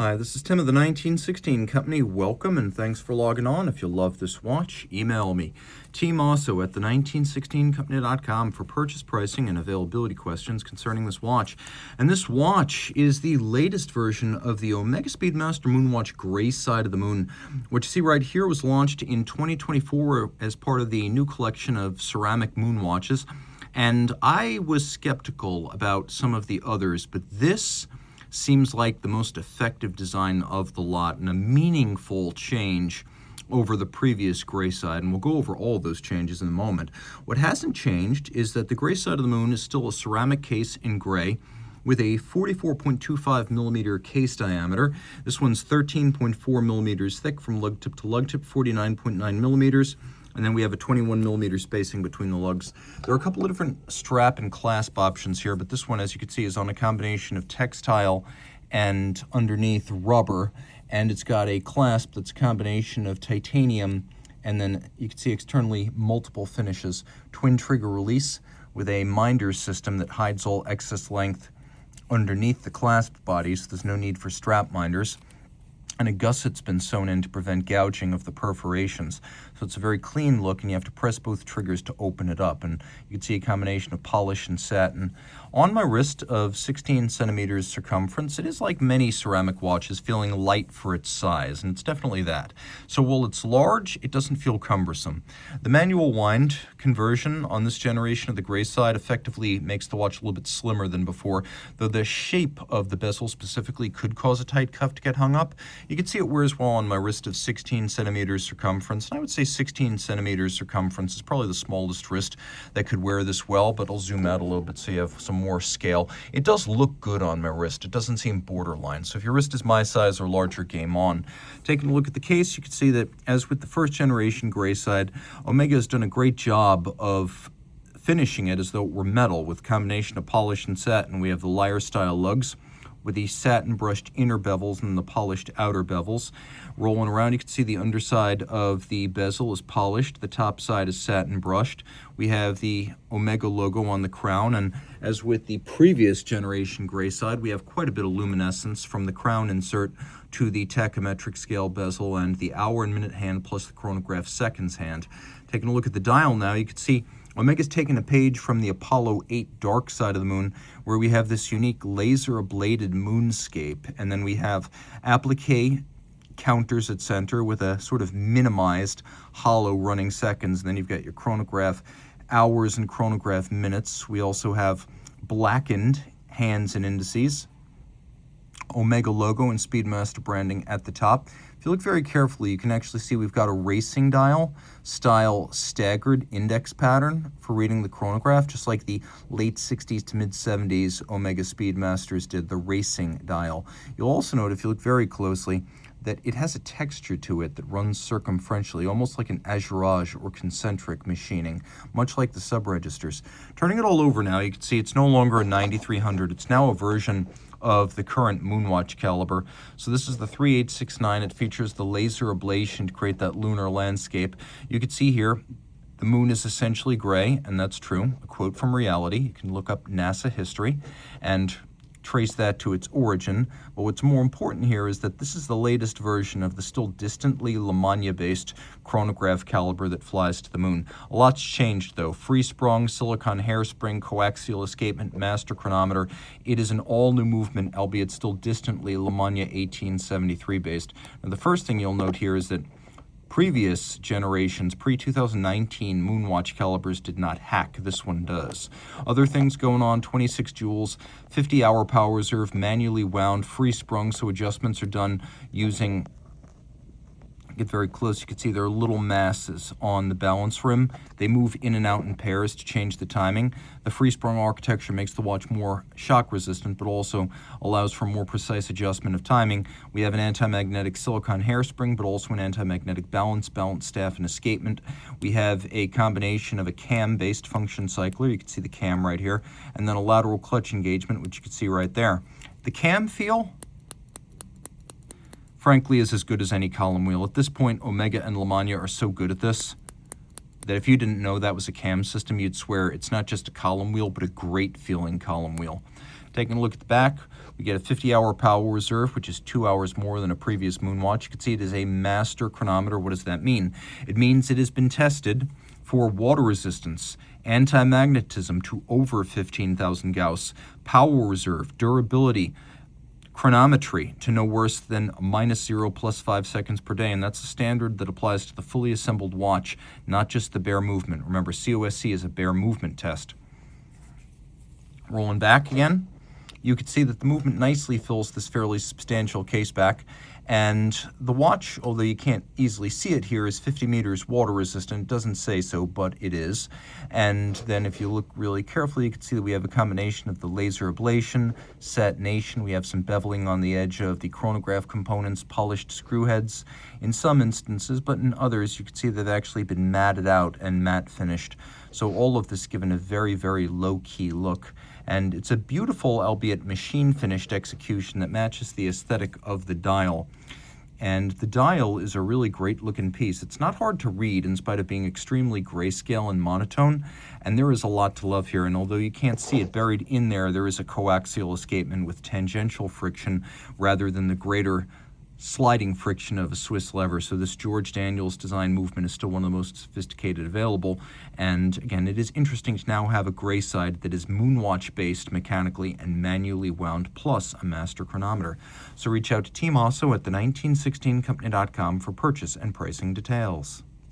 Hi, this is Tim of the 1916 Company. Welcome and thanks for logging on. If you love this watch, email me, Team Mosso at the1916company.com for purchase pricing and availability questions concerning this watch. And this watch is the latest version of the Omega Speedmaster Moonwatch Gray Side of the Moon. What you see right here was launched in 2024 as part of the new collection of ceramic moon watches. And I was skeptical about some of the others, but this seems like the most effective design of the lot and a meaningful change over the previous gray side, and we'll go over all those changes in a moment. What hasn't changed is that the gray side of the moon is still a ceramic case in gray with a 44.25 millimeter case diameter. This one's 13.4 millimeters thick from lug tip to lug tip, 49.9 millimeters. And then we have a 21 millimeter spacing between the lugs. There are a couple of different strap and clasp options here, but this one, as you can see, is on a combination of textile and underneath rubber. And it's got a clasp that's a combination of titanium, and then you can see externally multiple finishes. Twin trigger release with a minder system that hides all excess length underneath the clasp body, so there's no need for strap minders. And a gusset's been sewn in to prevent gouging of the perforations. So it's a very clean look, and you have to press both triggers to open it up. And you can see a combination of polish and satin. On my wrist of 16 centimeters circumference, it is like many ceramic watches, feeling light for its size, and it's definitely that. So while it's large, it doesn't feel cumbersome. The manual wind conversion on this generation of the gray side effectively makes the watch a little bit slimmer than before, though the shape of the bezel specifically could cause a tight cuff to get hung up. You can see it wears well on my wrist of 16 centimeters circumference, and I would say 16 centimeters circumference is probably the smallest wrist that could wear this well, but I'll zoom out a little bit so you have some more scale. It does look good on my wrist. It doesn't seem borderline, so if your wrist is my size or larger, game on. Taking a look at the case, you can see that, as with the first generation gray side, Omega has done a great job of finishing it as though it were metal with a combination of polish and satin. We have the lyre style lugs with the satin brushed inner bevels and the polished outer bevels. Rolling around, you can see the underside of the bezel is polished, the top side is satin brushed. We have the Omega logo on the crown, and as with the previous generation gray side, we have quite a bit of luminescence from the crown insert to the tachometric scale bezel and the hour and minute hand plus the chronograph seconds hand. Taking a look at the dial now, you can see Omega's taken a page from the Apollo 8 dark side of the moon, where we have this unique laser-ablated moonscape, and then we have applique counters at center with a sort of minimized hollow running seconds, and then you've got your chronograph hours and chronograph minutes. We also have blackened hands and indices, Omega logo and Speedmaster branding at the top. If you look very carefully, you can actually see we've got a racing dial style staggered index pattern for reading the chronograph, just like the late 60s to mid 70s Omega Speedmasters did the racing dial. You'll also note, if you look very closely, that it has a texture to it that runs circumferentially, almost like an azurage or concentric machining, much like the sub-registers. Turning it all over now, you can see it's no longer a 9300. It's now a version of the current Moonwatch caliber. So this is the 3869. It features the laser ablation to create that lunar landscape. You can see here, the moon is essentially gray, and that's true. A quote from reality. You can look up NASA history and trace that to its origin. But what's more important here is that this is the latest version of the still distantly Lamagna-based chronograph caliber that flies to the moon. A lot's changed, though. Free-sprung, silicon hairspring, coaxial escapement, master chronometer. It is an all-new movement, albeit still distantly Lamagna 1873-based. Now, the first thing you'll note here is that previous generations, pre-2019 Moonwatch calibers did not hack. This one does. Other things going on: 26 joules, 50-hour power reserve, manually wound, free-sprung, so adjustments are done using, get very close, you can see there are little masses on the balance rim. They move in and out in pairs to change the timing. The free-sprung architecture makes the watch more shock resistant, but also allows for more precise adjustment of timing. We have an anti-magnetic silicon hairspring, but also an anti-magnetic balance staff, and escapement. We have a combination of a cam-based function cycler, you can see the cam right here, and then a lateral clutch engagement, which you can see right there. The cam feel, frankly, is as good as any column wheel. At this point, Omega and Lamagna are so good at this that if you didn't know that was a cam system, you'd swear it's not just a column wheel, but a great feeling column wheel. Taking a look at the back, we get a 50-hour power reserve, which is 2 hours more than a previous moon watch. You can see it is a master chronometer. What does that mean? It means it has been tested for water resistance, anti-magnetism to over 15,000 Gauss, power reserve, durability, chronometry to no worse than -0 plus 5 seconds per day, and that's a standard that applies to the fully assembled watch, not just the bare movement. Remember, COSC is a bare movement test. Rolling back again, you can see that the movement nicely fills this fairly substantial case back, and the watch, although you can't easily see it here, is 50 meters water resistant. It doesn't say so, but it is. And then if you look really carefully, you can see that we have a combination of the laser ablation, satination, we have some beveling on the edge of the chronograph components, polished screw heads in some instances, but in others you can see they've actually been matted out and matte finished. So all of this given a very, very low-key look. And it's a beautiful, albeit machine-finished execution that matches the aesthetic of the dial. And the dial is a really great-looking piece. It's not hard to read in spite of being extremely grayscale and monotone, and there is a lot to love here. And although you can't see it buried in there, there is a coaxial escapement with tangential friction rather than the greater sliding friction of a Swiss lever. So this George Daniels design movement is still one of the most sophisticated available. And again, it is interesting to now have a gray side that is moonwatch based mechanically and manually wound, plus a master chronometer. So reach out to Team Mosso at the 1916company.com for purchase and pricing details.